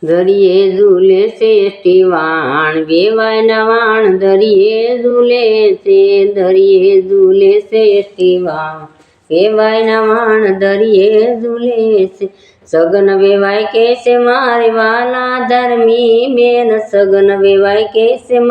દરિયે ઝૂલે છે ટીવાણ વેવાયના વાણ દરિયે ઝૂલે છે દરિયે ઝૂલે છે ટીવાણ વેવાયના વાણ દરિયે ઝૂલે છે સગન વેવાય કે છે મારે વાલા ધર્મી બેન સગન વેવાય કે છે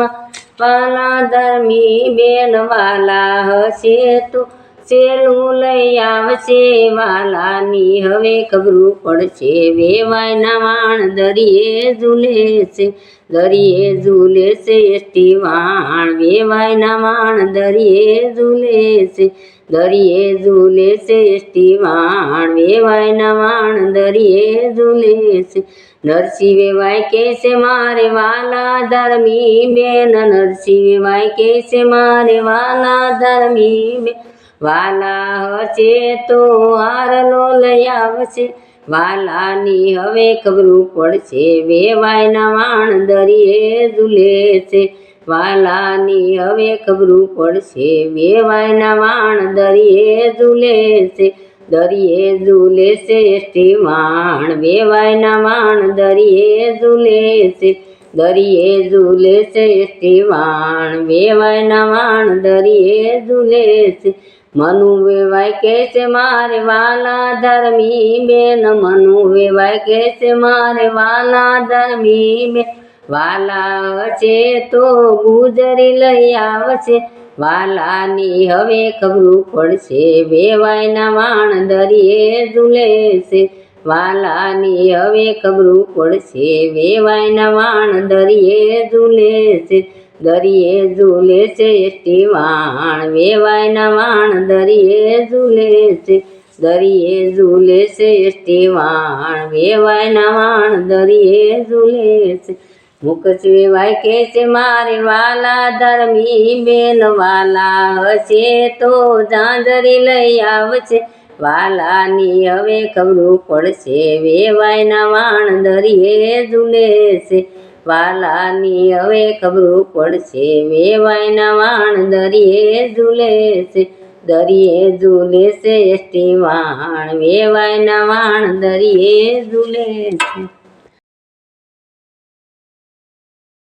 વાલા ધર્મી બેન વાલા હશે તો સેલું લઈ આવશે વાલાની હવે ખબરું પડશે વેવાયના વાણ દરિયે ઝૂલે છે દરિયે ઝૂલે છે ટીવાણ વેવાયના વાણ દરિયે ઝૂલે છે દરિયે ઝૂલે છે ટીવાણ વેવાયના વાણ દરિયે ઝૂલે છે નરસિંહ વેવાય કે છે મારે વાલા ધર્મી બેન નરસિંહ વેવાય કે છે મારે વાલા ધર્મી બેન વાલા હશે તો હારલો લઈ આવશે વાલાની હવે ખબરું પડશે વેવાયના વાણ દરિયે ઝૂલે છે વાલાની હવે ખબરું પડશે વેવાયના વાણ દરિયે ઝૂલે છે દરિયે ઝૂલે છે ટીવાણ વેવાયના વાણ દરિયે ઝૂલે છે દરિયે ઝૂલે છે ટીવાણ વેવાયના વાણ દરિયે ઝૂલે છે મનુ વેવાય કે છે મારે વાલા ધર્મી બેન મનુ વેવાય કે છે મારે વાલા ધર્મી બેન વાલા હશે તો ગુજરી લઈ આવશે વાલાની હવે ખબરું પડશે વેવાયના વાણ દરિયે ઝૂલે છે વાલાની હવે ખબરું પડશે વેવાયના વાણ દરિયે ઝૂલે છે દરિયે ઝૂલે છે ટીવાણ વેવાયના વાણ દરિયે ઝૂલે છે દરિયે ઝૂલે છે ટીવાણ વેવાયના વાણ દરિયે ઝૂલે છે મુકસ વેવાય કે છે મારે વાલા ધર્મી બેન વાલા હશે તો ઝાંઝરી લઈ આવશે વાલાની હવે ખબરું પડશે વેવાયના વાણ દરિયે ઝૂલે છે વાલાની હવે ખબરું પડશે વેવાયના વાણ દરિયે ઝૂલે છે દરિયે ઝૂલે છે ટીવાણ વેવાયના વાણ દરિયે ઝૂલે છે।